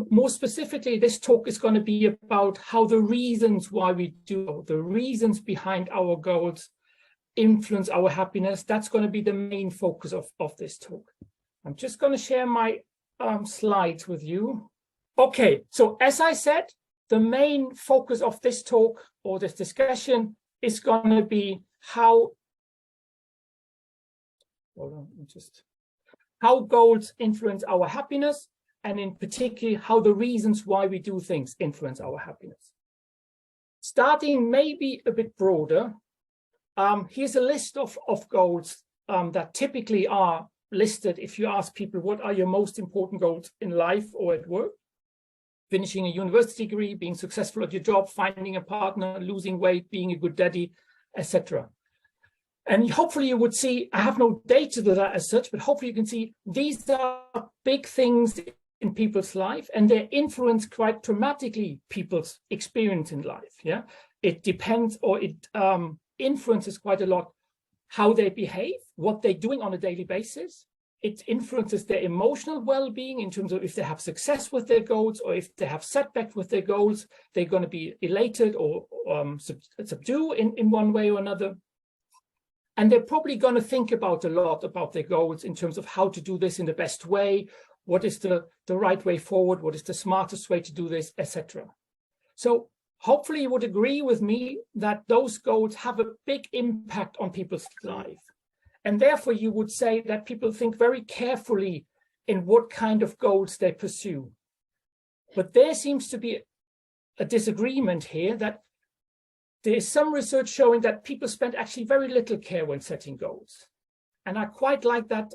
More specifically, this talk is going to be about how the reasons why we do, the reasons behind our goals influence our happiness. That's going to be the main focus of this talk. I'm just going to share my slides with you. Okay, so as I said, the main focus of this talk or this discussion is going to be how goals influence our happiness, and in particular, how the reasons why we do things influence our happiness. Starting maybe a bit broader, here's a list of goals that typically are listed if you ask people, what are your most important goals in life or at work? Finishing a university degree, being successful at your job, finding a partner, losing weight, being a good daddy, etc. And hopefully you would see, I have no data to that as such, but hopefully you can see these are big things in people's life, and they influence quite dramatically people's experience in life. Yeah, it depends, or it influences quite a lot how they behave, what they're doing on a daily basis. It influences their emotional well-being in terms of if they have success with their goals, or if they have setback with their goals, they're going to be elated or subdue in one way or another. And they're probably going to think about a lot about their goals in terms of how to do this in the best way, what is the right way forward, what is the smartest way to do this, etc. So hopefully you would agree with me that those goals have a big impact on people's life. And therefore you would say that people think very carefully in what kind of goals they pursue. But there seems to be a disagreement here, that there is some research showing that people spend actually very little care when setting goals. And I quite like that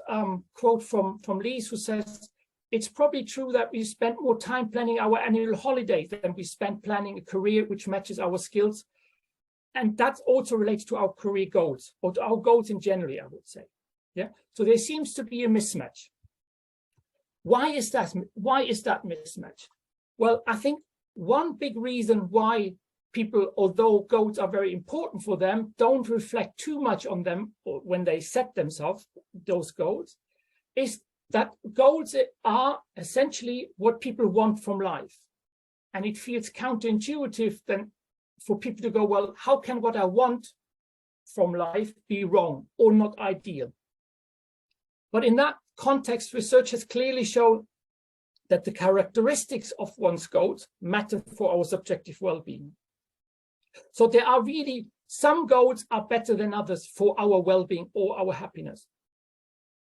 quote from Lise, who says, it's probably true that we spend more time planning our annual holiday than we spend planning a career which matches our skills. And that's also related to our career goals, or to our goals in general, I would say. Yeah. So there seems to be a mismatch. Why is that? Why is that mismatch? Well, I think one big reason why people, although goals are very important for them, don't reflect too much on them or when they set themselves those goals, is that goals are essentially what people want from life. And it feels counterintuitive then for people to go, well, how can what I want from life be wrong or not ideal? But in that context, research has clearly shown that the characteristics of one's goals matter for our subjective well-being. So there are really some goals are better than others for our well-being or our happiness.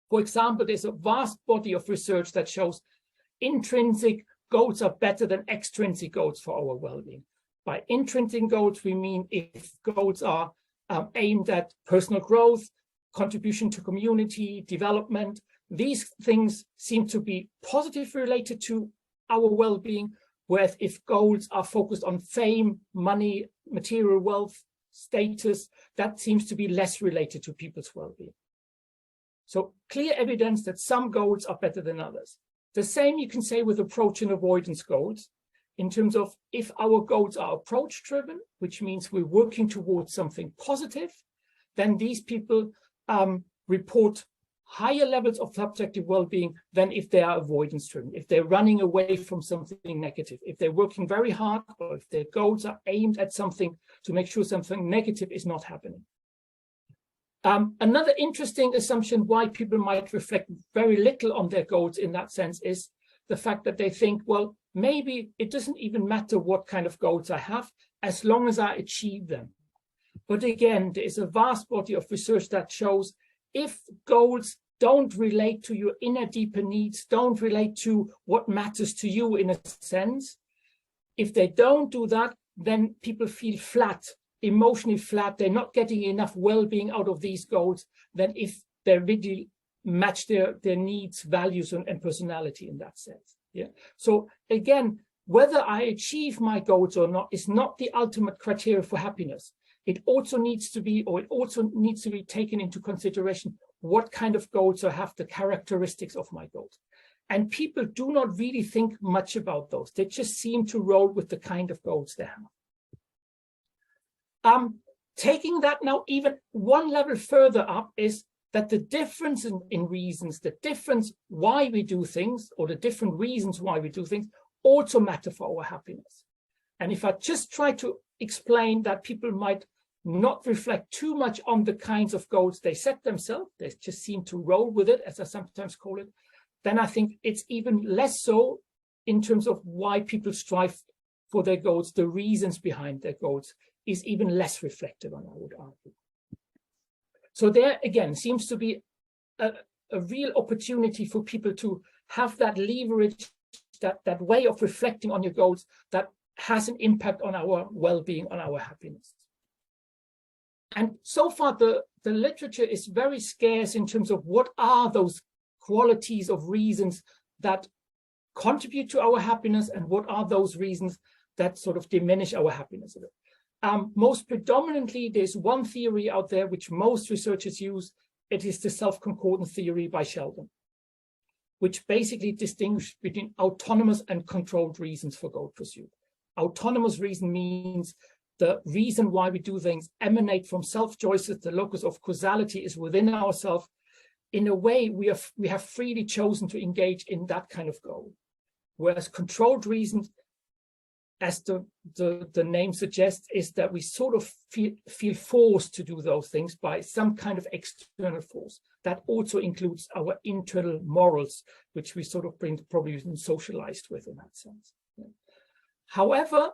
For example, there's a vast body of research that shows intrinsic goals are better than extrinsic goals for our well-being. By intrinsic goals, we mean if goals are aimed at personal growth, contribution to community, development, these things seem to be positively related to our well-being, whereas if goals are focused on fame, money, material wealth, status, that seems to be less related to people's well-being. So clear evidence that some goals are better than others. The same you can say with approach and avoidance goals, in terms of if our goals are approach-driven, which means we're working towards something positive, then these people report higher levels of subjective well-being than if they are avoidance-driven, if they're running away from something negative, if they're working very hard, or if their goals are aimed at something to make sure something negative is not happening. Another interesting assumption why people might reflect very little on their goals in that sense is the fact that they think, well, maybe it doesn't even matter what kind of goals I have as long as I achieve them. But again, there is a vast body of research that shows if goals don't relate to your inner deeper needs, don't relate to what matters to you in a sense, if they don't do that, then people feel flat, emotionally flat. They're not getting enough well-being out of these goals than if they really match their needs, values, and personality in that sense. Yeah. So again, whether I achieve my goals or not is not the ultimate criteria for happiness. It also needs to be, or it also needs to be taken into consideration what kind of goals I have, the characteristics of my goals. And people do not really think much about those. They just seem to roll with the kind of goals they have. Taking that now even one level further up is that the difference in reasons, the difference why we do things, or the different reasons why we do things, also matter for our happiness. And if I just try to explain that people might not reflect too much on the kinds of goals they set themselves, they just seem to roll with it, as I sometimes call it, then I think it's even less so in terms of why people strive for their goals. The reasons behind their goals is even less reflective on, I would argue. So there again seems to be a real opportunity for people to have that leverage, that way of reflecting on your goals that has an impact on our well-being, on our happiness. And so far, the literature is very scarce in terms of what are those qualities of reasons that contribute to our happiness and what are those reasons that sort of diminish our happiness. Most predominantly, there's one theory out there which most researchers use. It is the self-concordance theory by Sheldon, which basically distinguishes between autonomous and controlled reasons for goal pursuit. Autonomous reason means the reason why we do things emanate from self-choices. The locus of causality is within ourselves. In a way, we have freely chosen to engage in that kind of goal. Whereas controlled reasons, as the name suggests, is that we sort of feel forced to do those things by some kind of external force. That also includes our internal morals, which we sort of probably socialized with in that sense. Yeah. However,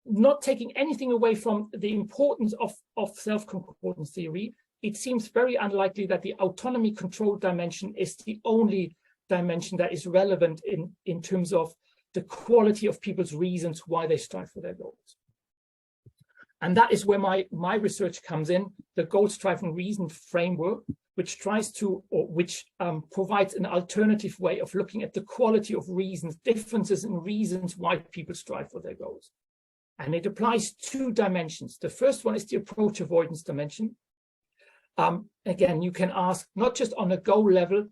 not taking anything away from the importance of self-concordance theory, it seems very unlikely that the autonomy control dimension is the only dimension that is relevant in terms of the quality of people's reasons why they strive for their goals. And that is where my research comes in, the goal-striving reason framework, which tries to, or which provides an alternative way of looking at the quality of reasons, differences in reasons why people strive for their goals. And it applies two dimensions. The first one is the approach avoidance dimension. Again, you can ask, not just on a goal level,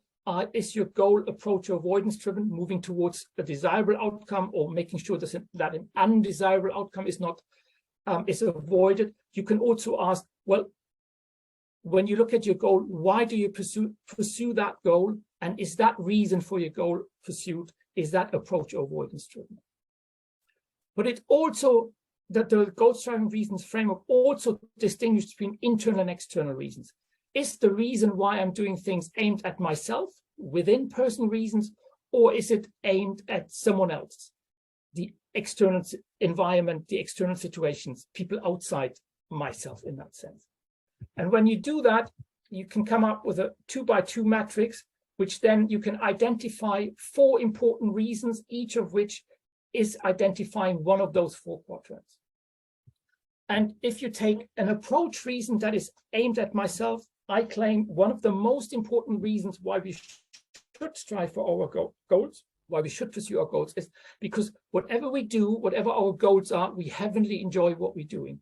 is your goal approach avoidance driven, moving towards a desirable outcome or making sure that an undesirable outcome is not is avoided. You can also ask, well, when you look at your goal, why do you pursue that goal? And is that reason for your goal pursuit, is that approach avoidance driven? But it also, that the goal-striving reasons framework also distinguishes between internal and external reasons. Is the reason why I'm doing things aimed at myself, within personal reasons, or is it aimed at someone else? The external environment, the external situations, people outside myself in that sense. And when you do that, you can come up with a 2x2 matrix, which then you can identify 4 important reasons, each of which is identifying one of those 4 quadrants. And if you take an approach reason that is aimed at myself, I claim one of the most important reasons why we should strive for our goals, why we should pursue our goals, is because whatever we do, whatever our goals are, we heavenly enjoy what we're doing.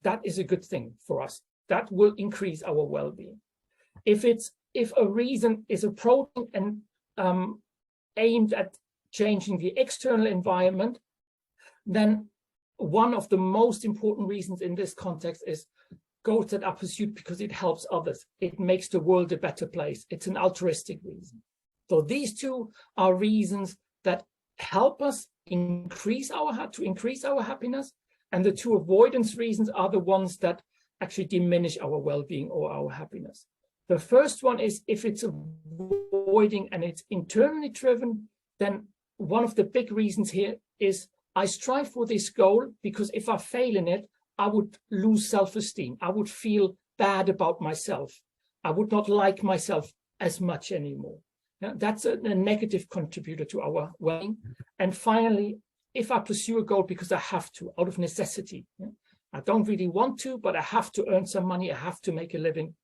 That is a good thing for us. That will increase our well-being. If a reason is approaching and aimed at changing the external environment, then one of the most important reasons in this context is goals that are pursued because it helps others. It makes the world a better place. It's an altruistic reason. So these two are reasons that help us increase our happiness, and the 2 avoidance reasons are the ones that actually diminish our well-being or our happiness. The first one is if it's avoiding and it's internally driven, then one of the big reasons here is I strive for this goal because if I fail in it, I would lose self-esteem. I would feel bad about myself. I would not like myself as much anymore. Now, that's a negative contributor to our well-being. And finally, if I pursue a goal because I have to, out of necessity, I don't really want to, but I have to earn some money, I have to make a living.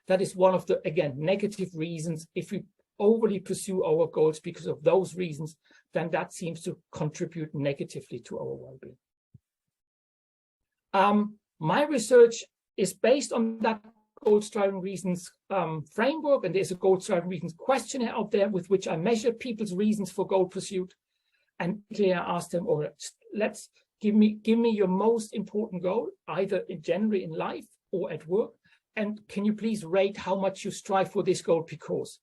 That is one of the, again, negative reasons. If we overly pursue our goals because of those reasons, then that seems to contribute negatively to our well-being. My research is based on that goal-striving reasons framework, and there's a goal-striving reasons questionnaire out there with which I measure people's reasons for goal pursuit. And I asked them, or let's give me your most important goal, either generally in life or at work, and can you please rate how much you strive for this goal, because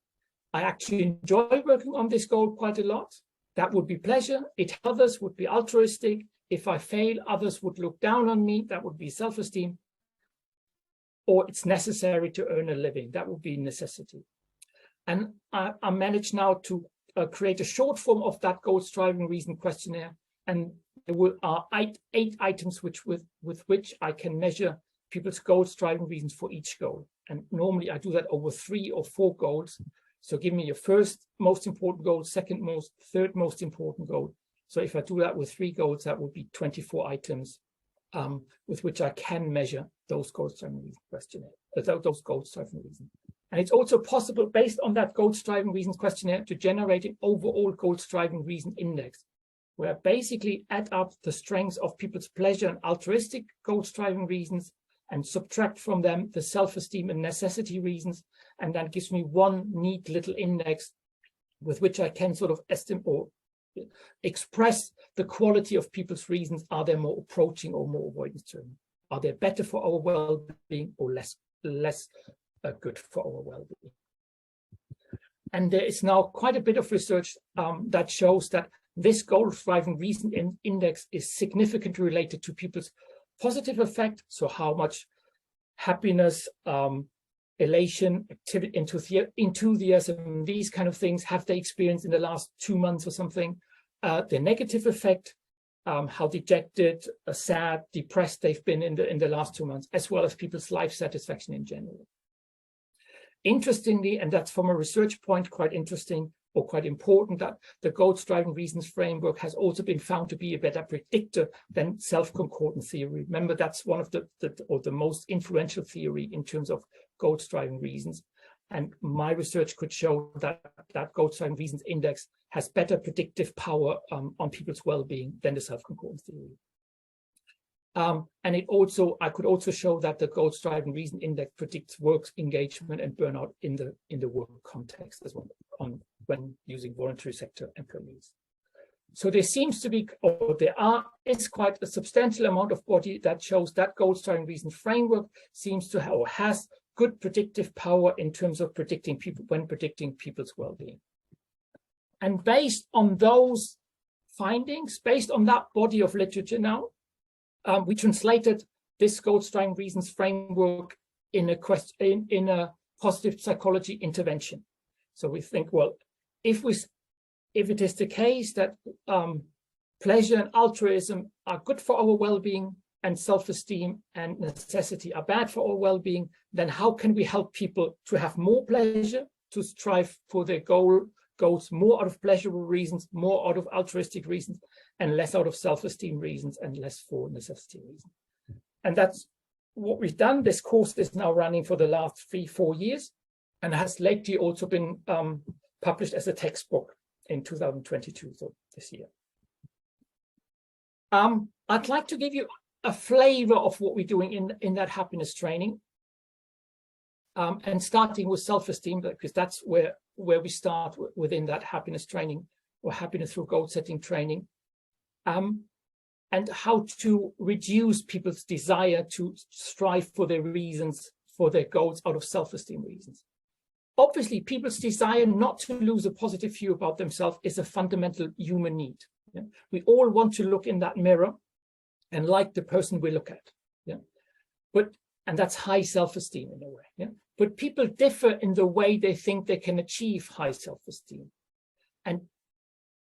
I actually enjoy working on this goal quite a lot. that would be pleasure. It others would be altruistic. If I fail, others would look down on me. That would be self-esteem. Or it's necessary to earn a living. That would be necessity. And I managed now to create a short form of that goals driving reason questionnaire. And there are eight items with which I can measure people's goals driving reasons for each goal. And normally I do that over 3 or 4 goals. So give me your first most important goal, second most, third most important goal. So if I do that with 3 goals, that would be 24 items with which I can measure those goals driving reason questionnaire, those goals driving reasons. And it's also possible, based on that goals driving reasons questionnaire, to generate an overall goals driving reason index, where I basically add up the strengths of people's pleasure and altruistic goals driving reasons and subtract from them the self-esteem and necessity reasons. And that gives me one neat little index with which I can sort of estimate or express the quality of people's reasons. Are they more approaching or more avoidance driven? Are they better for our well-being or less good for our well-being? And there is now quite a bit of research that shows that this goals driving reason index is significantly related to people's positive effect. So how much happiness, elation, activity, enthusiasm, these kind of things have they experienced in the last 2 months or something. The negative effect, how dejected, sad, depressed they've been in the last 2 months, as well as people's life satisfaction in general. Interestingly, and that's from a research point quite interesting or quite important, that the goals driving reasons framework has also been found to be a better predictor than self-concordant theory. Remember, that's one of the most influential theory in terms of goals driving reasons. And my research could show that that goals driving reasons index has better predictive power on people's well-being than the self-concordant theory. And I could also show that the goals driving reason index predicts work engagement and burnout in the work context as well, when using voluntary sector employees. So there seems to be, or is quite a substantial amount of body that shows that goals driving reason framework seems to have, or has good predictive power in terms of predicting people's well-being. And based on those findings, based on that body of literature now, we translated this goals driving reasons framework in a positive psychology intervention. So we think, well, if it is the case that pleasure and altruism are good for our well-being and self-esteem and necessity are bad for our well-being, then how can we help people to have more pleasure, to strive for their goals more out of pleasurable reasons, more out of altruistic reasons, and less out of self-esteem reasons and less for necessity reasons. And that's what we've done. This course is now running for the last 3-4 years and has lately also been published as a textbook in 2022, so this year. I'd like to give you a flavor of what we're doing in that happiness training, and starting with self-esteem, because that's where we start within that happiness training, or happiness through goal setting training, and how to reduce people's desire to strive for their reasons, for their goals out of self-esteem reasons. Obviously, people's desire not to lose a positive view about themselves is a fundamental human need. Yeah? We all want to look in that mirror and like the person we look at. Yeah? And that's high self-esteem in a way. Yeah? But people differ in the way they think they can achieve high self-esteem. And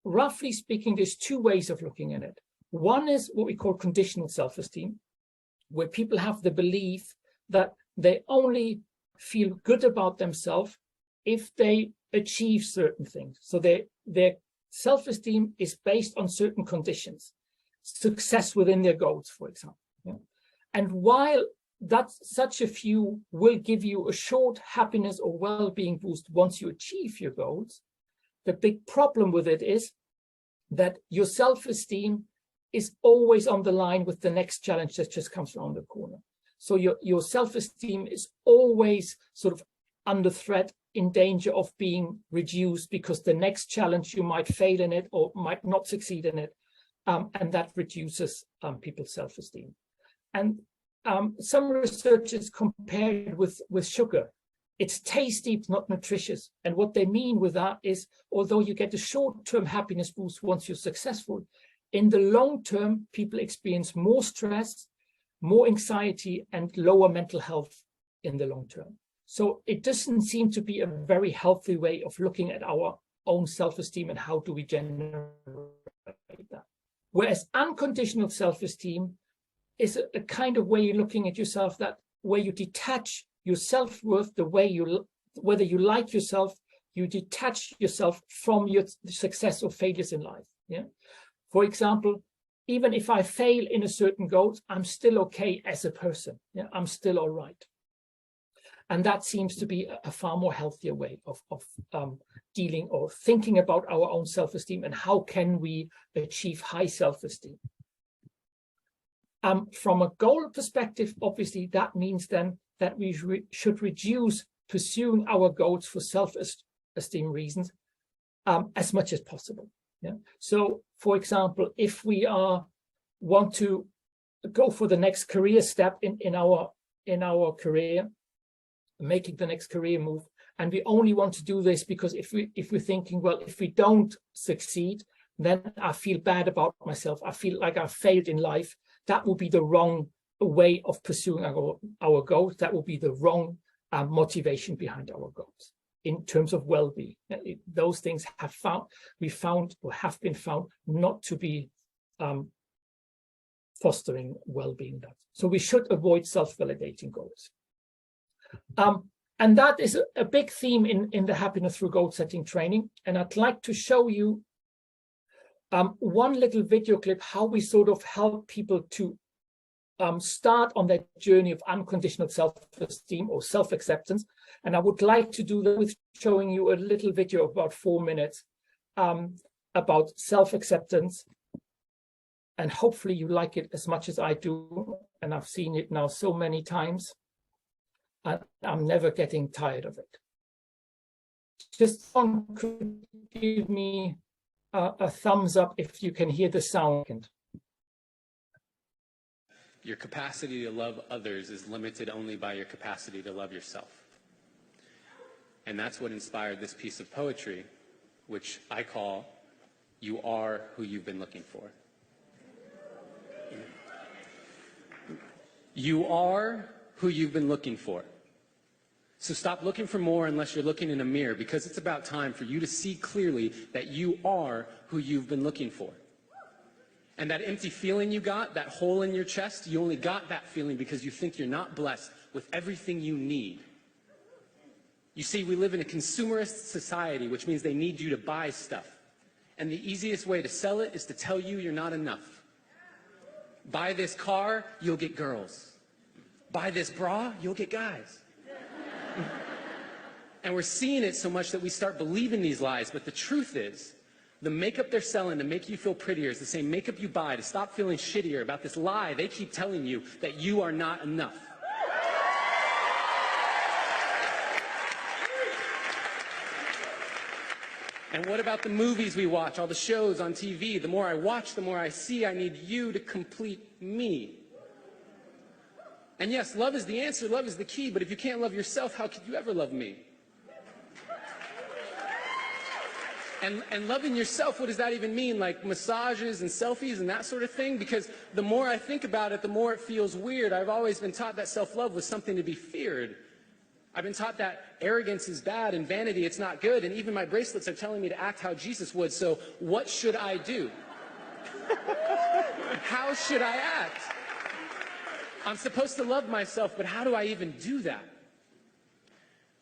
roughly speaking, there's 2 ways of looking at it. One is what we call conditional self-esteem, where people have the belief that they only feel good about themselves if they achieve certain things. So their self-esteem is based on certain conditions, success within their goals, for example. Yeah? And while such a view will give you a short happiness or well-being boost once you achieve your goals, the big problem with it is that your self-esteem is always on the line with the next challenge that just comes around the corner. So your self-esteem is always sort of under threat, in danger of being reduced, because the next challenge you might fail in it or might not succeed in it, and that reduces people's self-esteem. And some researchers compared with sugar, it's tasty, it's not nutritious. And what they mean with that is, although you get a short-term happiness boost once you're successful, in the long term, people experience more stress, more anxiety, and lower mental health in the long term. So it doesn't seem to be a very healthy way of looking at our own self-esteem and how do we generate that. Whereas unconditional self-esteem is a kind of way you're looking at yourself, that where you detach your self-worth, the way you, whether you like yourself, you detach yourself from your success or failures in life. Yeah. For example, even if I fail in a certain goal, I'm still okay as a person. Yeah, I'm still all right. And that seems to be a far more healthier way of dealing or thinking about our own self-esteem and how can we achieve high self-esteem. From a goal perspective, obviously, that means then that we should reduce pursuing our goals for self-esteem reasons as much as possible. Yeah. So, for example, if we want to go for the next career step in our career, making the next career move, and we only want to do this because if we're thinking, well, if we don't succeed, then I feel bad about myself, I feel like I failed in life, that will be the wrong way of pursuing our goals. That will be the wrong motivation behind our goals in terms of well-being. Those things have been found not to be fostering well-being. So we should avoid self-validating goals. And that is a big theme in the happiness through goal setting training. And I'd like to show you one little video clip, how we sort of help people to start on their journey of unconditional self-esteem or self-acceptance. And I would like to do that with showing you a little video of about 4 minutes about self-acceptance. And hopefully you like it as much as I do. And I've seen it now so many times. I'm never getting tired of it. Just could give me a thumbs up if you can hear the sound. Your capacity to love others is limited only by your capacity to love yourself. And that's what inspired this piece of poetry, which I call "You Are Who You've Been Looking For." You are who you've been looking for. So stop looking for more unless you're looking in a mirror, because it's about time for you to see clearly that you are who you've been looking for. And that empty feeling you got, that hole in your chest, you only got that feeling because you think you're not blessed with everything you need. You see, we live in a consumerist society, which means they need you to buy stuff. And the easiest way to sell it is to tell you you're not enough. Buy this car, you'll get girls. Buy this bra, you'll get guys. And we're seeing it so much that we start believing these lies. But the truth is, the makeup they're selling to make you feel prettier is the same makeup you buy to stop feeling shittier about this lie they keep telling you that you are not enough. And what about the movies we watch, all the shows on TV? The more I watch, the more I see I need you to complete me. And yes, love is the answer, love is the key, but if you can't love yourself, how could you ever love me? And loving yourself, what does that even mean? Like massages and selfies and that sort of thing? Because the more I think about it, the more it feels weird. I've always been taught that self-love was something to be feared. I've been taught that arrogance is bad and vanity, it's not good. And even my bracelets are telling me to act how Jesus would. So what should I do? How should I act? I'm supposed to love myself, but how do I even do that?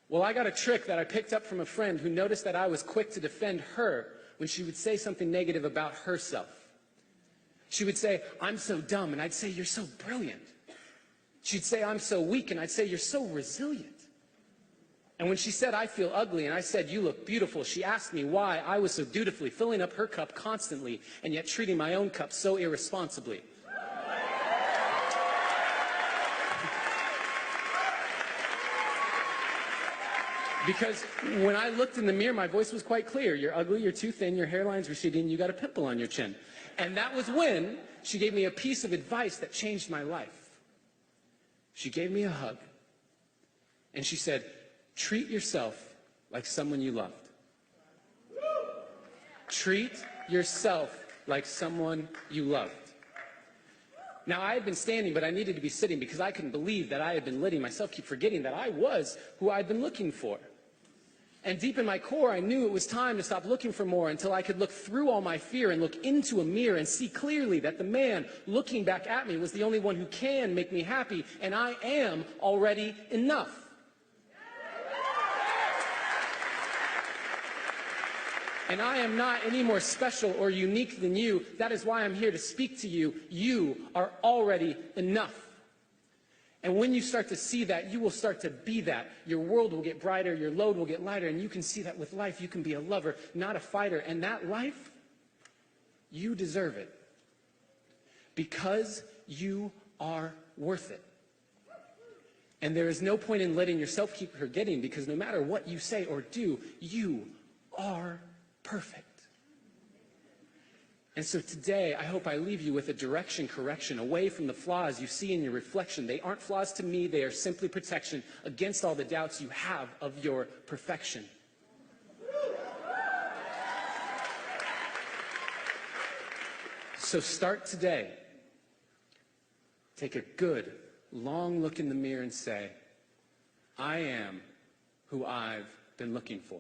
Well, I got a trick that I picked up from a friend who noticed that I was quick to defend her when she would say something negative about herself. She would say, "I'm so dumb," and I'd say, "You're so brilliant." She'd say, "I'm so weak," and I'd say, "You're so resilient." And when she said, "I feel ugly," and I said, "You look beautiful," she asked me why I was so dutifully filling up her cup constantly and yet treating my own cup so irresponsibly. Because when I looked in the mirror, my voice was quite clear. You're ugly, you're too thin, your hairline's receding, you got a pimple on your chin. And that was when she gave me a piece of advice that changed my life. She gave me a hug. And she said, treat yourself like someone you loved. Treat yourself like someone you loved. Now, I had been standing, but I needed to be sitting because I couldn't believe that I had been letting myself keep forgetting that I was who I'd been looking for. And deep in my core, I knew it was time to stop looking for more until I could look through all my fear and look into a mirror and see clearly that the man looking back at me was the only one who can make me happy, and I am already enough. And I am not any more special or unique than you. That is why I'm here to speak to you. You are already enough. And when you start to see that, you will start to be that. Your world will get brighter, your load will get lighter, and you can see that with life, you can be a lover, not a fighter. And that life, you deserve it. Because you are worth it. And there is no point in letting yourself keep forgetting, because no matter what you say or do, you are perfect. And so today, I hope I leave you with a direction correction away from the flaws you see in your reflection. They aren't flaws to me. They are simply protection against all the doubts you have of your perfection. So start today. Take a good, long look in the mirror and say, I am who I've been looking for.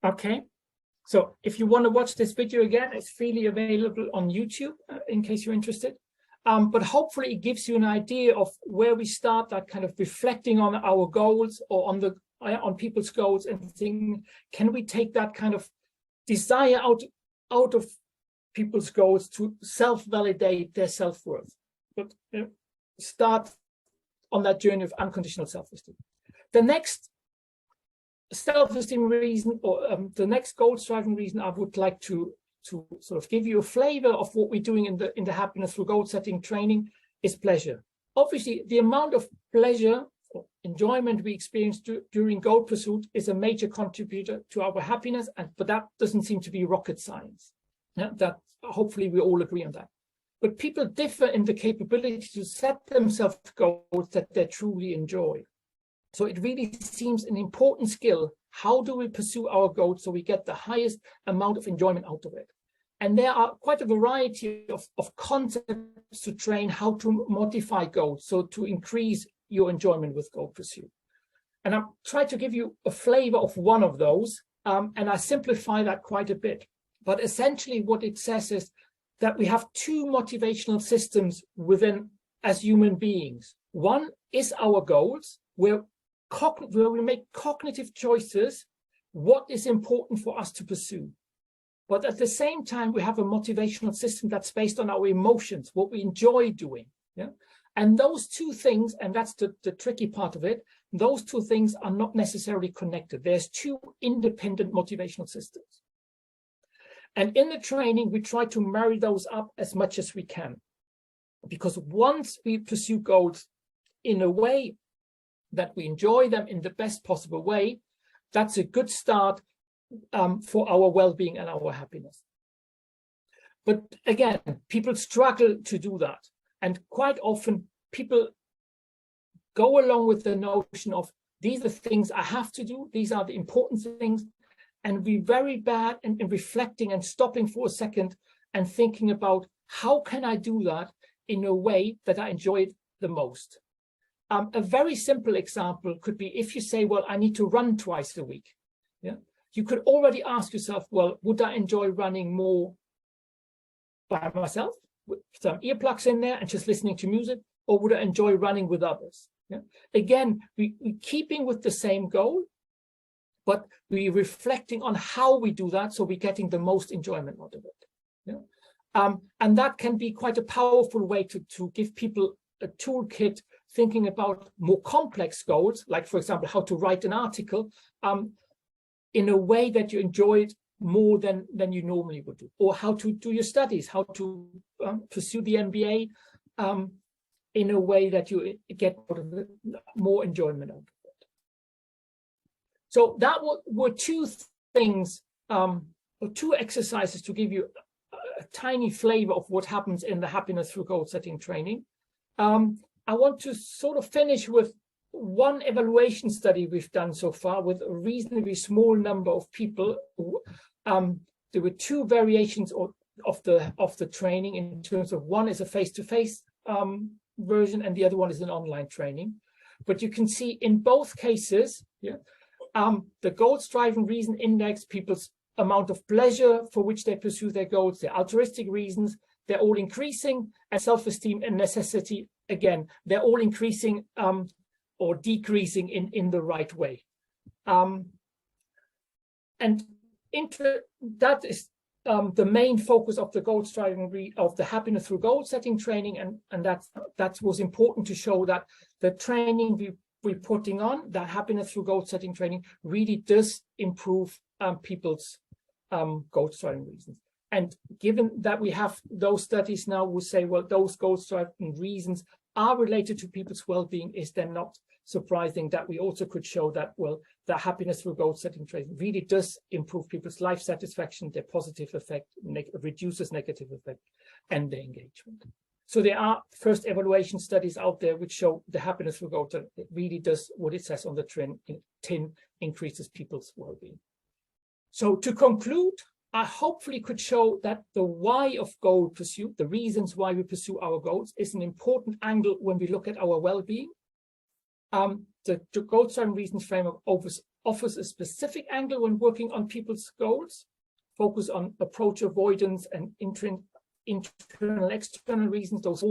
Okay, so if you want to watch this video again, it's freely available on YouTube in case you're interested. But hopefully it gives you an idea of where we start, that kind of reflecting on our goals or on people's goals and thinking, can we take that kind of desire out of people's goals to self-validate their self-worth? But start on that journey of unconditional self-esteem. The next self-esteem reason, or the next goal-driving reason I would like to sort of give you a flavor of what we're doing in the happiness through goal-setting training is pleasure. Obviously, the amount of pleasure or enjoyment we experience during goal pursuit is a major contributor to our happiness, but that doesn't seem to be rocket science. Yeah, that hopefully we all agree on that. But people differ in the capability to set themselves goals that they truly enjoy. So it really seems an important skill. How do we pursue our goals so we get the highest amount of enjoyment out of it? And there are quite a variety of concepts to train how to modify goals, so to increase your enjoyment with goal pursuit. And I'll try to give you a flavor of one of those, and I simplify that quite a bit. But essentially what it says is that we have two motivational systems within as human beings. One is our goals, where we make cognitive choices, what is important for us to pursue. But at the same time, we have a motivational system that's based on our emotions, what we enjoy doing. Yeah? And those two things, and that's the tricky part of it, those two things are not necessarily connected. There's two independent motivational systems. And in the training, we try to marry those up as much as we can. Because once we pursue goals in a way that we enjoy them in the best possible way, that's a good start for our well-being and our happiness. But again, people struggle to do that. And quite often people go along with the notion of these are things I have to do, these are the important things, and we're very bad in reflecting and stopping for a second and thinking about how can I do that in a way that I enjoy it the most. A very simple example could be if you say, well, I need to run twice a week. Yeah, you could already ask yourself, well, would I enjoy running more by myself with some earplugs in there and just listening to music, or would I enjoy running with others? Yeah? Again, we're keeping with the same goal, but we're reflecting on how we do that so we're getting the most enjoyment out of it. Yeah? And that can be quite a powerful way to give people a toolkit thinking about more complex goals, like, for example, how to write an article in a way that you enjoy it more than you normally would do, or how to do your studies, how to pursue the MBA in a way that you get more enjoyment out of it. So that were two things, or two exercises to give you a tiny flavor of what happens in the happiness through goal setting training. I want to sort of finish with one evaluation study we've done so far with a reasonably small number of people. There were two variations of the training in terms of one is a face-to-face version and the other one is an online training. But you can see in both cases, the goals driven reason index, people's amount of pleasure for which they pursue their goals, their altruistic reasons, they're all increasing, and self-esteem and necessity, again, they're all increasing or decreasing in the right way. And that is the main focus of the goals driving of the happiness through goal setting training, and that was important to show that the training we're putting on, that happiness through goal setting training, really does improve people's goals driving reasons. And given that we have those studies now, we say, well, those goals driving reasons are related to people's well-being, is then not surprising that we also could show that, well, the happiness through goal setting training really does improve people's life satisfaction, their positive effect, reduces negative effect, and their engagement. So there are first evaluation studies out there which show the happiness through goal setting really does what it says on the tin, increases people's well-being. So to conclude, I hopefully could show that the why of goal pursuit, the reasons why we pursue our goals, is an important angle when we look at our well-being. The goal setting reasons framework offers a specific angle when working on people's goals, focus on approach avoidance and internal, external reasons, those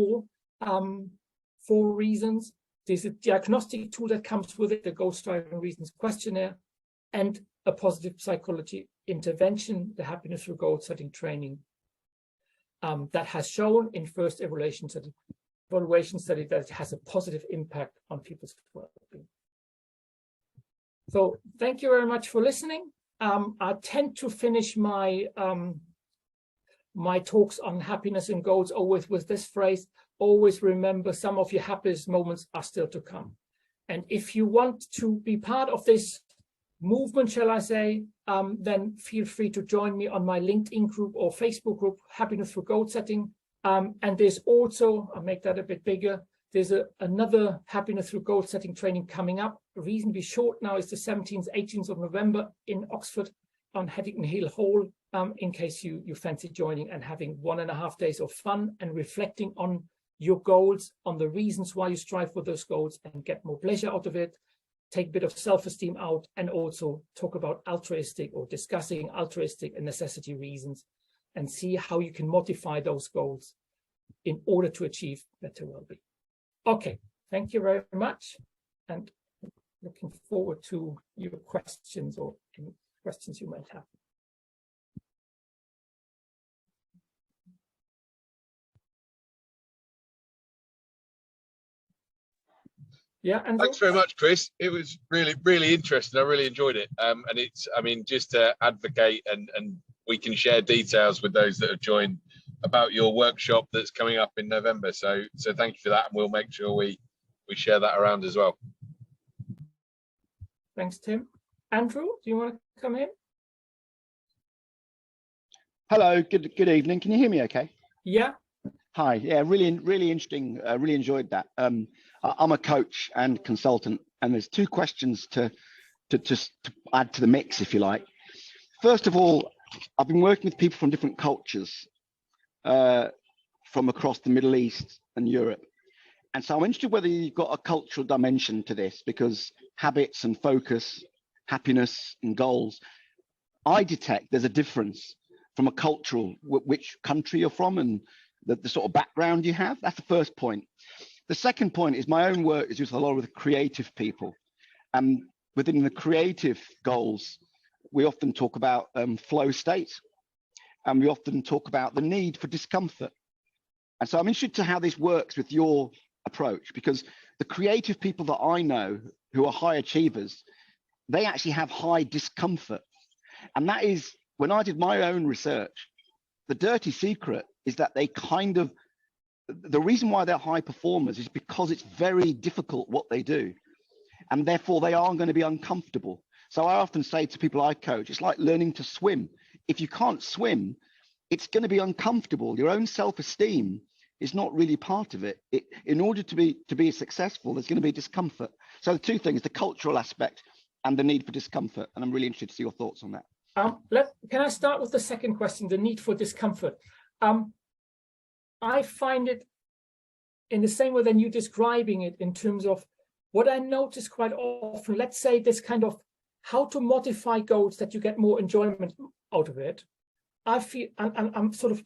four reasons. There's a diagnostic tool that comes with it, the goal driving reasons questionnaire, and a positive psychology intervention, the happiness through goal setting training, that has shown in first evaluation study that it has a positive impact on people's well-being. So thank you very much for listening. I tend to finish my my talks on happiness and goals always with this phrase: always remember, some of your happiest moments are still to come. And if you want to be part of this movement, shall I say, then feel free to join me on my LinkedIn group or Facebook group, Happiness Through Goal Setting. And there's also, I'll make that a bit bigger, there's another Happiness Through Goal Setting training coming up, reasonably short now. It's the 17th, 18th of November in Oxford on Haddington Hill Hall, in case you fancy joining and having 1.5 days of fun and reflecting on your goals, on the reasons why you strive for those goals and get more pleasure out of it, take a bit of self-esteem out, and also talk about altruistic or discussing altruistic and necessity reasons, and see how you can modify those goals in order to achieve better well-being. Okay, thank you very much, and looking forward to your questions or any questions you might have. Yeah, and thanks very much, Chris. It was really interesting. I really enjoyed it. And it's, I mean, just to advocate and we can share details with those that have joined about your workshop that's coming up in November. So thank you for that, and we'll make sure we share that around as well. Thanks, Tim. Andrew, do you want to come in? Hello, good evening. Can you hear me okay? Yeah. Hi, yeah, really interesting. Really enjoyed that. I'm a coach and consultant, and there's two questions to add to the mix, if you like. First of all, I've been working with people from different cultures from across the Middle East and Europe. And so I'm interested whether you've got a cultural dimension to this, because habits and focus, happiness and goals, I detect there's a difference from a cultural, which country you're from and the sort of background you have. That's the first point. The second point is my own work is used a lot with creative people. And within the creative goals, we often talk about flow states, and we often talk about the need for discomfort. And so I'm interested to how this works with your approach, because the creative people that I know who are high achievers, they actually have high discomfort. And that is, when I did my own research, the dirty secret is that they kind of, the reason why they're high performers is because it's very difficult what they do. And therefore they are going to be uncomfortable. So I often say to people I coach, it's like learning to swim. If you can't swim, it's going to be uncomfortable. Your own self-esteem is not really part of it. In order to be successful, there's going to be discomfort. So the two things, the cultural aspect and the need for discomfort. And I'm really interested to see your thoughts on that. Can I start with the second question, the need for discomfort? I find it in the same way than you describing it, in terms of what I notice quite often. Let's say this kind of how to modify goals that you get more enjoyment out of it. I feel I'm sort of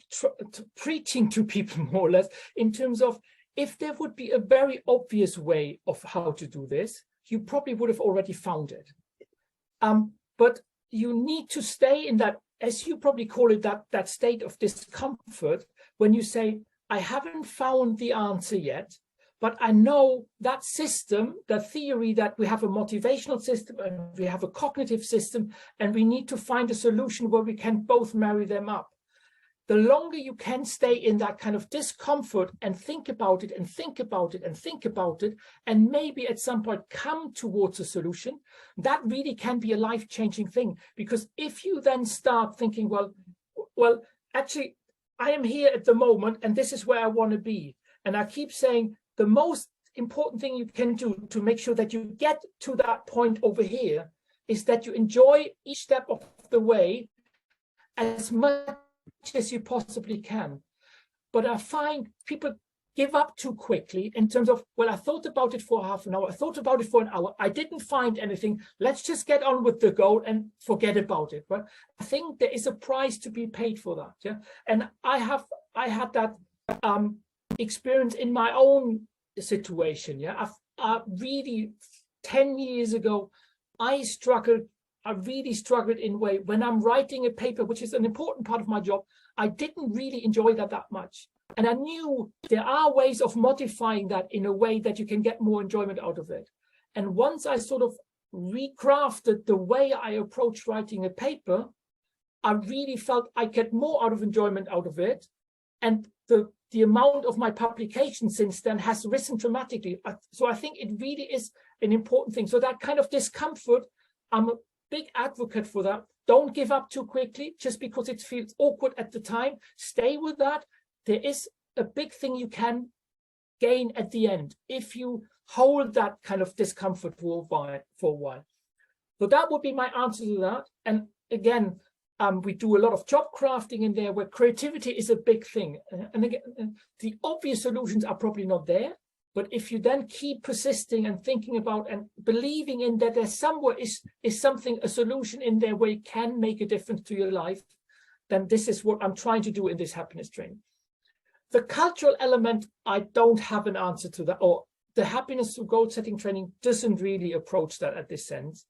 preaching to people more or less in terms of, if there would be a very obvious way of how to do this, you probably would have already found it. But you need to stay in that, as you probably call it, that state of discomfort when you say, I haven't found the answer yet, but I know that system, that theory, that we have a motivational system and we have a cognitive system, and we need to find a solution where we can both marry them up. The longer you can stay in that kind of discomfort and think about it and think about it and think about it, and maybe at some point come towards a solution, that really can be a life-changing thing. Because if you then start thinking, well, actually, I am here at the moment and this is where I want to be. And I keep saying the most important thing you can do to make sure that you get to that point over here is that you enjoy each step of the way as much as you possibly can. But I find people give up too quickly in terms of, well, I thought about it for half an hour, I thought about it for an hour, I didn't find anything, let's just get on with the goal and forget about it. But I think there is a price to be paid for that. Yeah, and I had that experience in my own situation. Yeah, I've really 10 years ago, I really struggled in a way when I'm writing a paper, which is an important part of my job. I didn't really enjoy that much. And I knew there are ways of modifying that in a way that you can get more enjoyment out of it. And once I sort of recrafted the way I approach writing a paper, I really felt I get more out of enjoyment out of it. And the amount of my publication since then has risen dramatically. So I think it really is an important thing. So that kind of discomfort, I'm a big advocate for that. Don't give up too quickly just because it feels awkward at the time. Stay with that. There is a big thing you can gain at the end if you hold that kind of discomfort for a while. So that would be my answer to that. And again, we do a lot of job crafting in there where creativity is a big thing. And again, the obvious solutions are probably not there. But if you then keep persisting and thinking about and believing in that there's somewhere is something, a solution in there where you can make a difference to your life, then this is what I'm trying to do in this happiness training. The cultural element, I don't have an answer to that, or the happiness through goal setting training doesn't really approach that at this sense.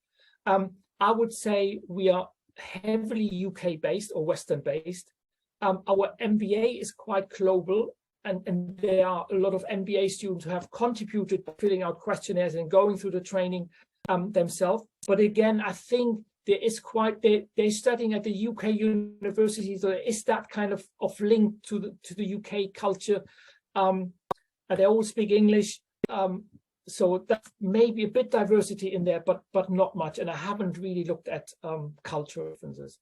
I would say we are heavily UK based or Western based. Our MBA is quite global, and there are a lot of MBA students who have contributed by filling out questionnaires and going through the training themselves. But again, I think there is they're studying at the UK university, so there is that kind of link to the UK culture. And they all speak English, so that may be a bit diversity in there, but not much. And I haven't really looked at cultural differences.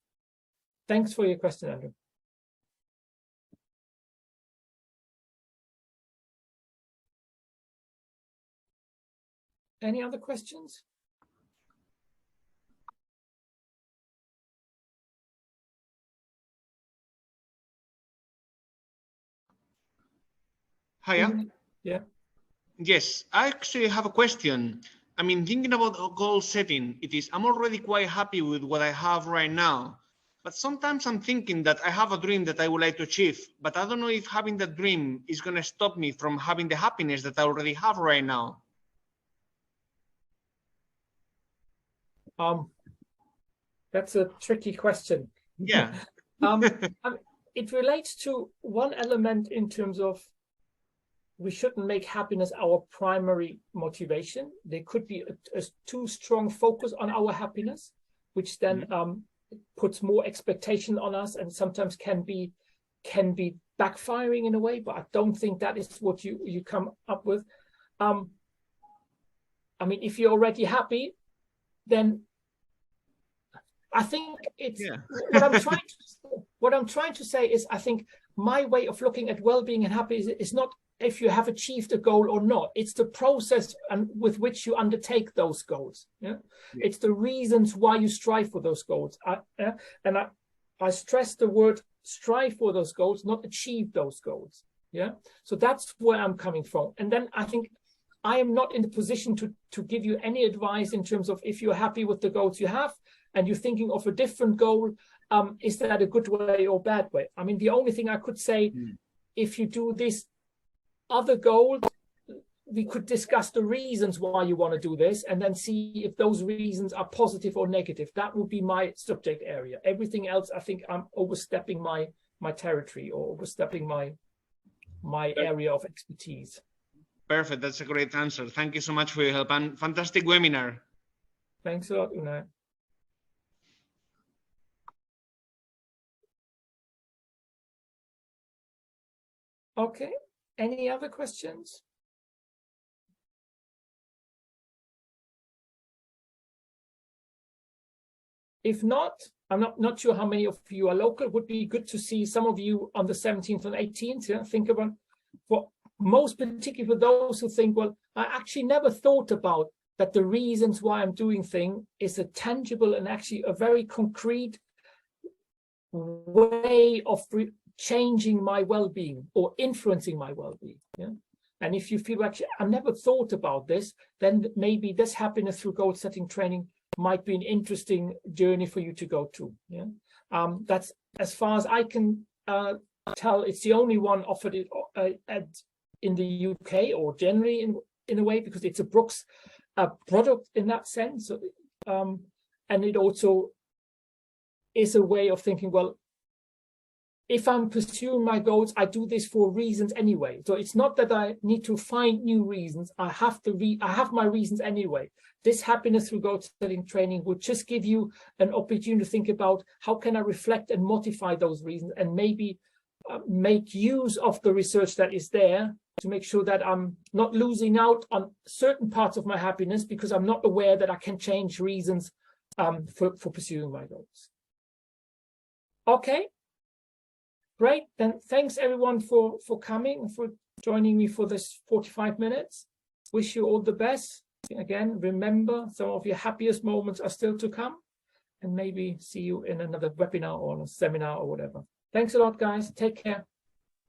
Thanks for your question, Andrew. Any other questions? Hiya. Yeah. Yes, I actually have a question. I mean, thinking about goal setting, I'm already quite happy with what I have right now. But sometimes I'm thinking that I have a dream that I would like to achieve, but I don't know if having that dream is going to stop me from having the happiness that I already have right now. That's a tricky question. Yeah. It relates to one element in terms of we shouldn't make happiness our primary motivation. There could be a too strong focus on our happiness, which then puts more expectation on us and sometimes can be backfiring in a way. But I don't think that is what you come up with. I mean, if you're already happy, then I think it's what I'm trying to. what I'm trying to say is, I think my way of looking at well-being and happiness is not if you have achieved a goal or not. It's the process and with which you undertake those goals. Yeah? It's the reasons why you strive for those goals. I stress the word strive for those goals, not achieve those goals. Yeah. So that's where I'm coming from. And then I think I am not in the position to give you any advice in terms of if you're happy with the goals you have and you're thinking of a different goal, is that a good way or bad way? I mean, the only thing I could say, if you do this other goal, we could discuss the reasons why you want to do this and then see if those reasons are positive or negative. That would be my subject area. Everything else, I think I'm overstepping my territory or overstepping my area of expertise. Perfect. That's a great answer. Thank you so much for your help and fantastic webinar. Thanks a lot, Unai. Okay. Any other questions? If not, I'm not sure how many of you are local. It would be good to see some of you on the 17th and 18th. Yeah? Think about, for most particularly for those who think, well, I actually never thought about that the reasons why I'm doing things is a tangible and actually a very concrete way of changing my well-being or influencing my well-being. Yeah? And if you feel actually, I never thought about this, then maybe this happiness through goal setting training might be an interesting journey for you to go to. Yeah, that's as far as I can tell. It's the only one offered it in the UK or generally in a way, because it's a Brooks product in that sense, and it also is a way of thinking. Well, if I'm pursuing my goals, I do this for reasons anyway. So it's not that I need to find new reasons. I have my reasons anyway. This happiness through goal setting training would just give you an opportunity to think about how can I reflect and modify those reasons and maybe make use of the research that is there to make sure that I'm not losing out on certain parts of my happiness because I'm not aware that I can change reasons for pursuing my goals. Okay. Great, then thanks everyone for coming, for joining me for this 45 minutes. Wish you all the best. Again, remember, some of your happiest moments are still to come, and maybe see you in another webinar or a seminar or whatever. Thanks a lot, guys. Take care.